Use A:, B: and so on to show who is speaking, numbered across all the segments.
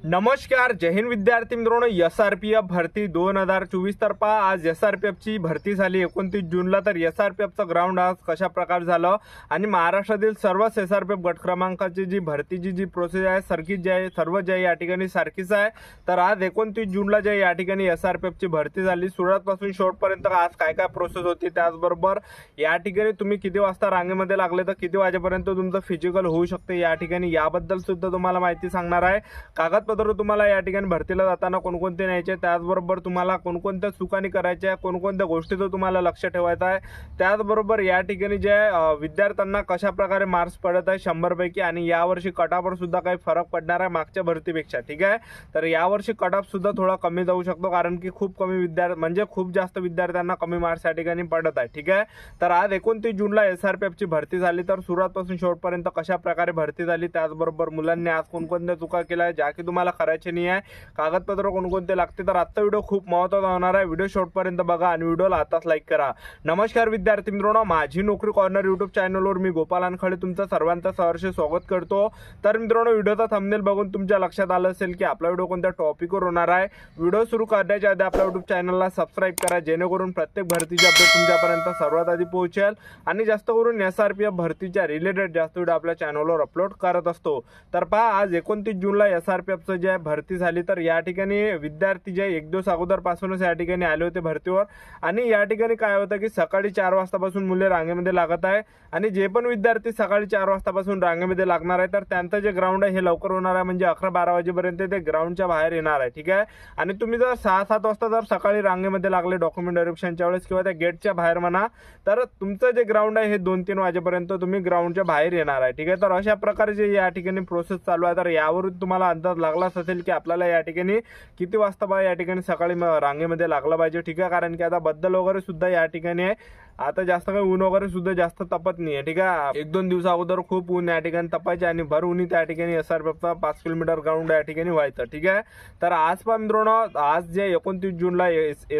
A: नमस्कार, जय हिंद विद्यार्थी मित्रांनो. SRPF भरती 2024 तर पहा आज SRPF ची भरती झाली 29 जूनला. तर SRPF चं ग्राउंड आज कशा प्रकारे झालं आणि महाराष्ट्रातील सर्वच SRPF गट क्रमांकाची जी भरतीची जी प्रोसेस आहे सर्व जे या ठिकाणी सारखीच आहे. तर आज 29 जूनला जे या ठिकाणी SRPF ची भरती झाली सुरुवातपासून शेवटपर्यंत आज काय काय प्रोसेस होती, त्याचबरोबर या ठिकाणी तुम्ही किती वाजता रांगेमध्ये लागले तर किती वाजेपर्यंत तुमचं फिजिकल होऊ शकते या ठिकाणी याबद्दल सुद्धा तुम्हाला माहिती सांगणार आहे. कागदपत्र तुम्हाला या ठिकाणी भरतीला जाताना कोणकोणते न्यायचे, त्याचबरोबर तुम्हाला कोणकोणत्या चुकांनी करायच्या, कोणकोणत्या गोष्टीचं तुम्हाला लक्ष ठेवायचं आहे, त्याचबरोबर या ठिकाणी जे विद्यार्थ्यांना कशा प्रकारे मार्क्स पडत आहे 100 पैकी आणि यावर्षी कटऑफवर सुद्धा काही फरक पडणार आहे मागच्या भरतीपेक्षा. ठीक आहे, तर यावर्षी कटऑफ सुद्धा थोडा कमी जाऊ शकतो कारण की खूप कमी विद्यार्थी म्हणजे खूप जास्त विद्यार्थ्यांना कमी मार्क्स या ठिकाणी पडत आहे. ठीक आहे, तर आज 29 जूनला SRPF ची भरती झाली. तर सुरुवातपासून शेवटपर्यंत कशा प्रकारे भरती झाली, त्याचबरोबर मुलांनी आज कोणकोणत्या चुका केल्या ज्या की तुम्हाला करायचे नाही आहे, कागदपत्र कोणकोणते लागते. तर आजचा व्हिडिओ खूप महत्त्वाचा होणार आहे. व्हिडिओ शेवटपर्यंत बघा आणि व्हिडिओला आताच लाईक करा. नमस्कार विद्यार्थी मित्रांनो, माझी नोकरी कॉर्नर युट्यूब चॅनलवर मी गोपाल अनखळे तुमचं सर्वांचं सहर्ष स्वागत करतो. तर मित्रांनो, व्हिडिओचा थंबनेल बघून तुमच्या लक्षात आलं असेल की आपला व्हिडिओ कोणत्या टॉपिकवर होणार आहे. व्हिडिओ सुरू करण्याच्या आधी आपल्या युट्यूब चॅनलला सबस्क्राईब करा जेणेकरून प्रत्येक भरतीची अपडेट तुमच्यापर्यंत सर्वात आधी पोहोचेल आणि जास्त करून SRPF भरतीच्या रिलेटेड जास्त व्हिडिओ आपल्या चॅनलवर अपलोड करत असतो. तर पहा आज 29 जूनला SRPFचं जे भरती झाली. तर या ठिकाणी विद्यार्थी जे एक दिवस अगोदरपासूनच या ठिकाणी आले होते भरतीवर आणि या ठिकाणी काय होतं की सकाळी 4 वाजतापासून मुले रांगेमध्ये लागत आहे आणि जे पण विद्यार्थी सकाळी 4 वाजतापासून रांगेमध्ये लागणार आहे तर त्यांचं जे ग्राउंड आहे हे लवकर होणार आहे, म्हणजे 11-12 वाजेपर्यंत ते ग्राउंडच्या बाहेर येणार आहे. ठीक आहे, आणि तुम्ही जर 6-7 वाजता जर सकाळी रांगेमध्ये लागले डॉक्युमेंट व्हेरिफिकेशनच्या वेळेस किंवा त्या गेटच्या बाहेर म्हणा, तर तुमचं जे ग्राउंड आहे हे 2-3 वाजेपर्यंत तुम्ही ग्राउंडच्या बाहेर येणार आहे. ठीक आहे, तर अशा प्रकारे जे या ठिकाणी प्रोसेस चालू आहे. तर यावरून तुम्हाला अंदाज लागलाच असेल की आपल्याला या ठिकाणी किती वाजता या ठिकाणी सकाळी रांगेमध्ये लागलं पाहिजे. ठीक आहे, कारण की आता बद्दल वगैरे सुद्धा या ठिकाणी आहे. आता जास्त काही ऊन वगैरे सुद्धा जास्त तपत नाहीये. ठीक आहे, 1-2 दिवस अगोदर खूप ऊन या ठिकाणी तपायचे आणि भर उन्ही त्या ठिकाणी SRPFचा 5 किलोमीटर ग्राउंड या ठिकाणी व्हायचं. ठीक आहे, तर आज पण मित्रांनो आज जे 29 जूनला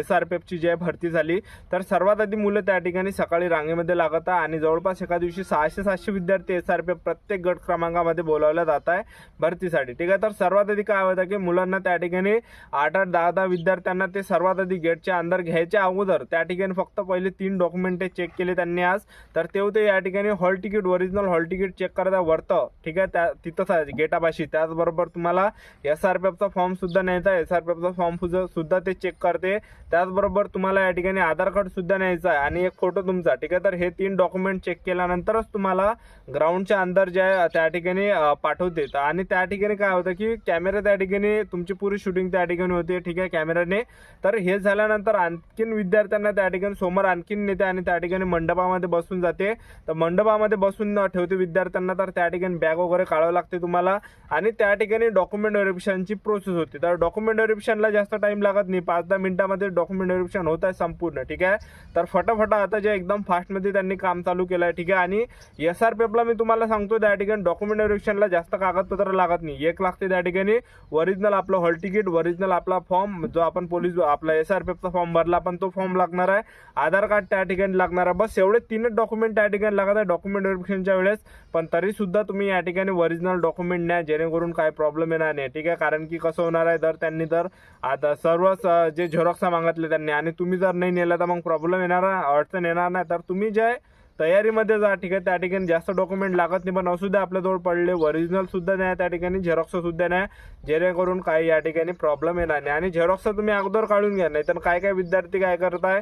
A: SRPFची जी भरती झाली तर सर्वात आधी मुलं त्या ठिकाणी सकाळी रांगेमध्ये लागत आहे आणि जवळपास एका दिवशी 600-700 विद्यार्थी SRPF प्रत्येक गट क्रमांकामध्ये बोलावले जात आहे भरतीसाठी. ठीक आहे, तर सर्वात आधी काय होतं की मुलांना त्या ठिकाणी 8-8, 10-10 विद्यार्थ्यांना ते सर्वात आधी गेटच्या अंदर घ्यायच्या अगोदर त्या ठिकाणी फक्त पहिले 3 डॉक्युमेंट चेक केले त्यांनी आज. तर ते होते या ठिकाणी hall ticket, original hall ticket check करता वरतं. ठीक आहे, त्या तिथंच आहे गेटापाशी. त्याचबरोबर तुम्हाला SRPFचा फॉर्म सुद्धा न्यायचा आहे, SRPFचा फॉर्म सुद्धा ते चेक करते. त्याचबरोबर तुम्हाला या ठिकाणी आधार कार्ड सुद्धा न्यायचा आहे आणि एक फोटो तुमचा. ठीक आहे, तर हे 3 डॉक्युमेंट चेक केल्यानंतरच तुम्हाला ग्राउंडच्या अंदर जे आहे त्या ठिकाणी पाठवते. आणि त्या ठिकाणी काय होतं की कॅमेरा त्या ठिकाणी तुमची पुरी शूटिंग त्या ठिकाणी होते. ठीक आहे, कॅमेराने. तर हे झाल्यानंतर आणखीन विद्यार्थ्यांना त्या ठिकाणी समोर आणखीन नेते आणि त्या ठिकाणी मंडपामध्ये बसून जाते. तर मंडपामध्ये बसून ठेवते विद्यार्थ्यांना. तर त्या ठिकाणी बॅग वगैरे काढावं लागते तुम्हाला आणि त्या ठिकाणी डॉक्युमेंट व्हेरिफिकेशनची प्रोसेस होती. तर डॉक्युमेंट व्हेरिफिकेशनला जास्त टाइम लागत नाही, 5-10 मिनिटांमध्ये डॉक्युमेंट व्हेरिफिकेशन होत आहे संपूर्ण. ठीक आहे, तर फटाफट आता जे एकदम फास्टमध्ये त्यांनी काम चालू केलं आहे. ठीक आहे, आणि SRPFला मी तुम्हाला सांगतो त्या ठिकाणी डॉक्युमेंट व्हेरिफिकेशनला जास्त कागदपत्र लागत नाही. एक लागते त्या ठिकाणी ओरिजिनल आपलं हॉल तिकीट, ओरिजिनल आपला फॉर्म जो आपण पोलीस आपला SRPFचा फॉर्म भरला पण तो फॉर्म लागणार आहे, आधार कार्ड त्या ठिकाणी लागणार आहे. बस एवढे 3 डॉक्युमेंट त्या ठिकाणी लागत आहे डॉक्युमेंट व्हेरिफिकेशनच्या वेळेस. पण तरी सुद्धा तुम्ही या ठिकाणी ओरिजिनल डॉक्युमेंट न्या जेणेकरून काय प्रॉब्लेम येणार नाही. ठीक आहे, कारण की कसं होणार आहे जर त्यांनी तर आता सर्वच जे झेरॉक्स मागितले त्यांनी आणि तुम्ही जर नाही नेला तर मग प्रॉब्लेम येणार, अडचण येणार नाही. तर तुम्ही जे तयारीमध्ये जा. ठीक आहे, त्या ठिकाणी जास्त डॉक्युमेंट लागत नाही पण असू द्या आपल्याजवळ पडले ओरिजिनल सुद्धा नाही त्या ठिकाणी, झेरॉक्स सुद्धा नाही जेणेकरून काही या ठिकाणी प्रॉब्लेम येणार नाही. आणि झेरॉक्स तुम्ही अगोदर काढून घ्या, नाही तर काय विद्यार्थी काय करताय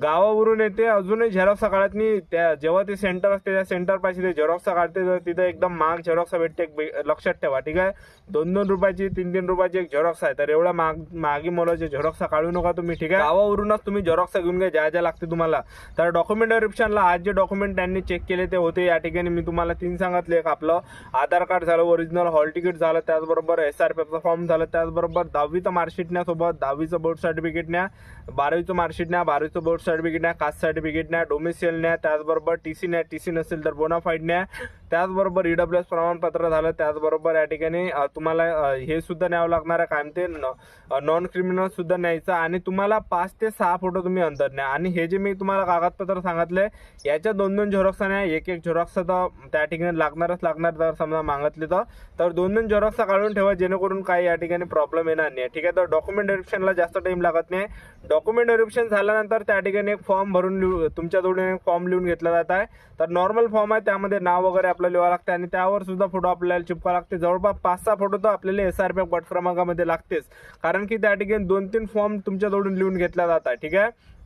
A: गावावरून येते अजूनही झेरॉक्स काढत नाही. त्या जेव्हा ते सेंटर असते त्या सेंटर पाशी ते झेरॉक्स काढते तर तिथं एकदम महाग झेरॉक्स भेटते. लक्षात ठेवा. ठीक आहे, 2-2 रुपयाची 3-3 रुपयाची एक झेरॉक्स आहे. तर एवढा महागी मोलाचे झेरॉक्स काढू नका तुम्ही. ठीक आहे, गावावरूनच तुम्ही झेरॉक्स घेऊन घ्या ज्या लागते तुम्हाला. तर डॉक्युमेंट व्हेरिफिकेशनला आज जे डॉक्युमेंट त्यांनी चेक केले ते होते या ठिकाणी मी तुम्हाला 3 सांगितले. एक आपलं आधार कार्ड झालं, ओरिजिनल हॉल तिकीट झालं, त्याचबरोबर SRPFचा फॉर्म झालं, त्याचबरोबर 10वीचं मार्कशीट न्या सोबत, 10वीचं बोर्ड सर्टिफिकेट न्या, 12वीचं मार्कशीट न्या, 12वीचं बोर्ड सर्टिफिकेट न्या, कास्ट सर्टिफिकेट न्या, डोमिसाइल न्या, त्याचबरोबर TC न्या, TC नसेल तर बोनाफाईड न्या, त्याचबरोबर EWS प्रमाणपत्र झालं, त्याचबरोबर या ठिकाणी तुम्हाला हे सुद्धा न्यावं लागणार आहे, काय म्हणते नॉन क्रिमिनल सुद्धा न्यायचं, आणि तुम्हाला 5 ते 6 फोटो तुम्ही अंतर न्या। आणि हे जे मी तुम्हाला कागदपत्र सांगितले याच्या 2-2 झेरॉक्स न्या, एक झेरॉक्स तर त्या ठिकाणी लागणारच लागणार जर समजा मागितले तर 2-2 झेरॉक्स काढून ठेवा, जेणेकरून काही या ठिकाणी प्रॉब्लेम येणार नाही। ठीक आहे, तर डॉक्युमेंट व्हेरिफिकेशनला जास्त टाइम लागत नाही। डॉक्युमेंट व्हेरिफिकेशन झाल्यानंतर त्या ठिकाणी एक फॉर्म भरून तुमच्याजवळून एक फॉर्म लिहून घेतला जात आहे। तर नॉर्मल फॉर्म आहे, त्यामध्ये नाव वगैरे आपल्याला लिहावं लागते आणि त्यावर सुद्धा फोटो आपल्याला चिपकावा लागते। जवळपास 5-6 फोटो तर आपल्याला SRPF गट क्रमांकामध्ये लागतेच, कारण की त्या ठिकाणी 2-3 फॉर्म तुमच्याजवळून लिहून घेतला जात आहे। ठीक आहे,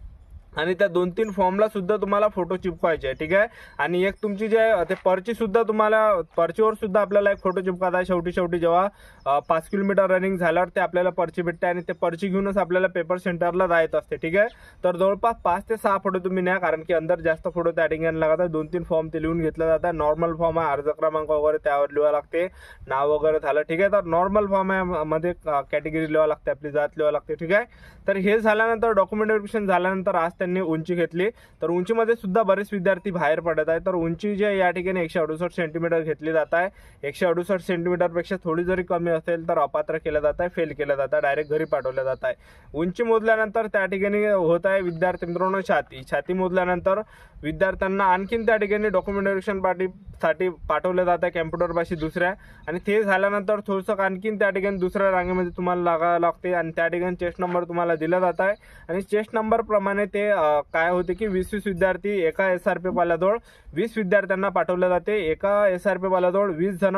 A: आणि त्या 2-3 फॉर्मला सुद्धा तुम्हाला फोटो चिपकायचे आहे। ठीक आहे, आणि एक तुमची जे ते पर्ची सुद्धा तुम्हाला पर्चीवर सुद्धा आपल्याला एक फोटो चिपकायचा आहे। शेवटी जेव्हा 5 किलोमीटर रनिंग झाल्यावर ते आपल्याला पर्ची भेटते आणि ते पर्ची घेऊनच आपल्याला पेपर सेंटरला जायचं असते। ठीक आहे, तर जवळपास 5 ते 6 फोटो तुम्ही न्या, कारण की अंदर जास्त फोटो त्या ठिकाणी लागतात। 2-3 फॉर्म ते लिहून घेतला जातात। नॉर्मल फॉर्म आहे, अर्ज क्रमांक वगैरे त्यावर लिहावं लागते, नाव वगैरे झालं। ठीक आहे, तर नॉर्मल फॉर्म आहे मध्ये कॅटेगरी लिहावं लागते, आपली जात लिहावं लागते। ठीक आहे, तर हे झाल्यानंतर डॉक्युमेंट व्हेरिफिकेशन झाल्यानंतर आज त्यांनी उंची घेतली, तर उंचीमध्ये सुद्धा बरेच विद्यार्थी बाहेर पडत आहे। तर उंची जे या ठिकाणी 168 सेंटीमीटर घेतली जात आहे। 168 सेंटीमीटर पेक्षा थोडी जरी कमी असेल तर अपात्र केलं जात आहे, फेल केलं जात आहे, डायरेक्ट घरी पाठवलं जात आहे। उंची मोजल्यानंतर त्या ठिकाणी होत आहे विद्यार्थी मित्रांनो छाती मोजल्यानंतर विद्यार्थ्यांना आणखीन त्या ठिकाणी डॉक्युमेंट व्हेरिफिकेशन साठी पाठवलं जात आहे कॅम्प्युटरपाशी दुसऱ्या, आणि ते झाल्यानंतर थोडंसं आणखीन त्या ठिकाणी दुसऱ्या रांगेमध्ये तुम्हाला लागावं लागते, आणि त्या ठिकाणी चेस्ट नंबर तुम्हाला दिला जात आहे। आणि चेस्ट नंबर प्रमाणे ते काय होते की 20 विद्यार्थी एका SRPF वाल्याजवळ 20 विद्यार्थ्यांना पाठवले जाते, एका SRPF वाल्याजवळ 20 जण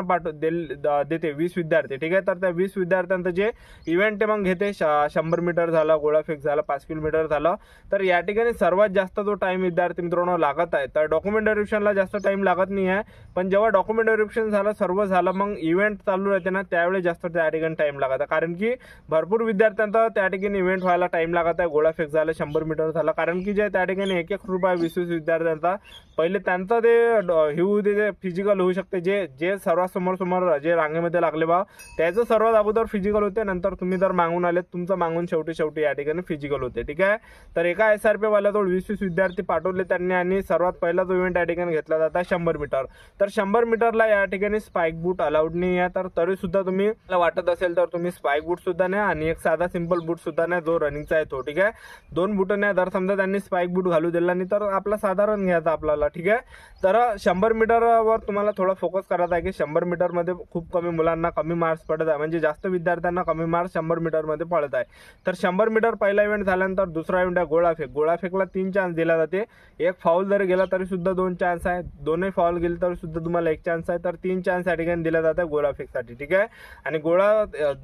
A: देते 20 विद्यार्थी। ठीक आहे, तर त्या 20 विद्यार्थ्यांचं जे इव्हेंट मग घेते 100 मीटर झाला, गोळाफेक झाला, 5 किलोमीटर झालं। तर या ठिकाणी सर्वात जास्त जो टाइम विद्यार्थी मित्रांनो लागत आहे, तर डॉक्युमेंट व्हेरिफिकेशनला जास्त टाइम लागत नाही आहे, पण जेव्हा डॉक्युमेंट व्हेरिफिकेशन झालं सर्व झालं मग इव्हेंट चालू राहते ना, त्यावेळी जास्त त्या ठिकाणी टाइम लागत आहे, कारण की भरपूर विद्यार्थ्यांचा त्या ठिकाणी इव्हेंट व्हायला टाइम लागत आहे। गोळाफेक झालं, 100 मीटर झालं, कारण की जे त्या ठिकाणी 1-1 रुपया 20 विद्यार्थ्यांचा पहिले त्यांचं ते हे होऊ दे, फिजिकल होऊ शकते, जे सर्वात समोर जे रांगेमध्ये लागले बा त्याचं सर्वात अगोदर फिजिकल होते, नंतर तुम्ही जर मागून आले तुमचं मागून शेवटी या ठिकाणी फिजिकल होते। ठीक आहे, तर एका SRPF वाल्याजवळ 20 विद्यार्थी पाठवले त्यांनी, आणि सर्वात पहिला जो इव्हेंट या ठिकाणी घेतला जाता 100 मीटर। तर 100 मीटरला या ठिकाणी स्पाइक बूट अलाउड नाही आहे, तर तरी सुद्धा तुम्ही वाटत असेल तर तुम्ही स्पाइक बूट सुद्धा न्या आणि एक साधा सिंपल बूट सुद्धा न्या जो रनिंगचा आहे तो। ठीक आहे, 2 बूट न्या, जर समजा त्यांनी स्पाइक बूट घालू दिला नाही तर आपला साधारण घ्यायचा आपल्याला। ठीक आहे, तर 100 मीटरवर तुम्हाला थोडा फोकस करायचा आहे की 100 मीटरमध्ये खूप कमी मुलांना कमी मार्क्स पडत आहे, म्हणजे जास्त विद्यार्थ्यांना कमी मार्क्स 100 मीटरमध्ये पडत आहे। तर 100 मीटर पहिला इव्हेंट झाल्यानंतर दुसरा इव्हेंट आहे गोळाफेक। गोळाफेकला 3 चान्स दिला जाते, एक फाऊल जरी गेला तरी सुद्धा 2 चान्स आहे, दोन्ही फाऊल गेले तर सुद्धा तुम्हाला 1 चान्स आहे, तर 3 चान्स या ठिकाणी दिला जात आहे गोळाफेकसाठी। ठीक आहे, आणि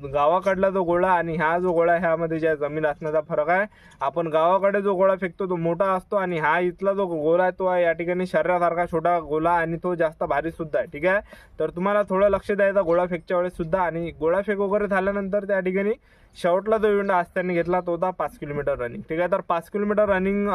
A: गावाकडला जो गोळा आणि हा जो गोळा ह्यामध्ये ज्या जमीन असण्याचा फरक आहे। आपण गावाकडे जो गोळा फेकतो तो मोठा असतो, आणि हा इथला जो गोळा आहे तो आहे या ठिकाणी शरीरासारखा छोटा गोळा, आणि तो जास्त भारी सुद्धा आहे। ठीक आहे, तर तुम्हाला थोडं लक्ष द्यायचं गोळा फेकच्या वेळेस सुद्धा। आणि गोळा फेक वगैरे झाल्यानंतर त्या ठिकाणी शेवटला जो इव्हेंट आज त्यांनी घेतला तो होता 5 किलोमीटर रनिंग। ठीक आहे, तर 5 किलोमीटर रनिंग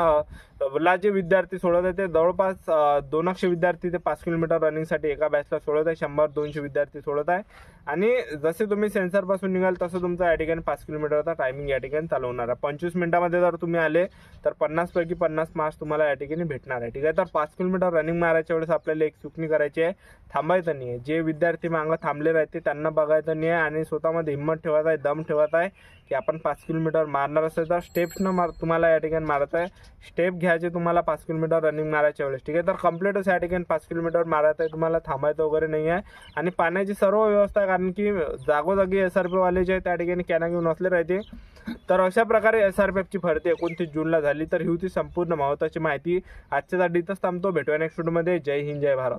A: ला जे विद्यार्थी सोडत आहे ते जवळपास 200 विद्यार्थी ते 5 किलोमीटर रनिंगसाठी एका बॅचला सोडत आहे, 100-200 विद्यार्थी सोडत आहे। आणि जसे तुम्ही सेन्सर पासून निघाल तसं तुमचा या ठिकाणी 5 किलोमीटरचा टायमिंग या ठिकाणी चालू होणार आहे। 25 मिनिटांमध्ये जर तुम्ही आले तर 50 पैकी 50 मार्क्स तुम्हाला या ठिकाणी भेटणार आहे। ठीक आहे, तर 5 किलोमीटर रनिंग मारायच्या वेळेस आपल्याला एक चुकणी करायची आहे, थांबायचं नाही आहे। जे विद्यार्थी मागं थांबले राहते त्यांना बघायचं नाही आहे, आणि स्वतःमध्ये हिंमत ठेवायचा आहे, दम ठेवायचा आहे की आपण 5 किलोमीटर मारणार असेल तर स्टेप्सनं तुम्हाला या ठिकाणी मारायचं आहे, स्टेप घ्यायचे तुम्हाला 5 किलोमीटर रनिंग मारायच्या वेळेस। ठीक आहे, तर कम्प्लीटच या ठिकाणी 5 किलोमीटर मारायचं आहे, तुम्हाला थांबायचं वगैरे नाही आहे। आणि पाण्याची सर्व व्यवस्था आहे, कारण की जागोजागी SRPF वाले जे त्या ठिकाणी कॅना घेऊन असले राहते। तर अशा प्रकारे SRPFची भरती 29 जूनला झाली। तर ही होती संपूर्ण महत्त्वाची माहिती। आजच्यासाठी इथंच थांबतो, भेटूया नेक्स्ट व्हिडिओमध्ये। जय हिंद, जय भारत।